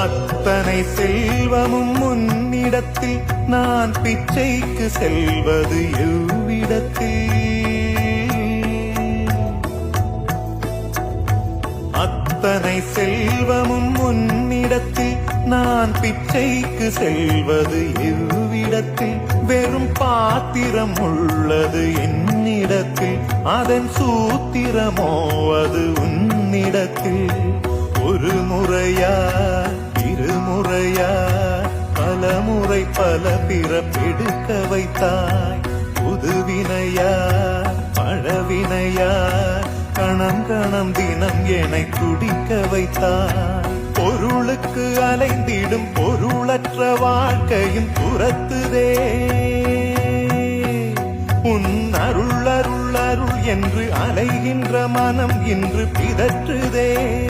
அத்தனை செல்வமும் உன்னிடத்தில் நான் பிச்சைக்கு செல்வது எவ்விடத்தில்? அத்தனை செல்வமும் உன்னிடத்தில் நான் பிச்சைக்கு செல்வது எவ்விடத்தில்? வெறும் பாத்திரம் உள்ளது என்னிடத்தில், அதன் சூத்திரமோ அது உன்னிடத்தில். ஒரு முறையா இருமுறையா பலமுறை பல பிறப்பெடுக்க வைத்தாய். புதுவினையா பழவினையா கணம் கணம் தினம் என்னை துடிக்க வைத்தாய். பொருளுக்கு அலைந்திடும் பொருளற்ற வாழ்க்கையும் துரத்துதே. உன் அருள் அருள் அருள் என்று அலைகின்ற மனம் இன்று பிதற்றுதே.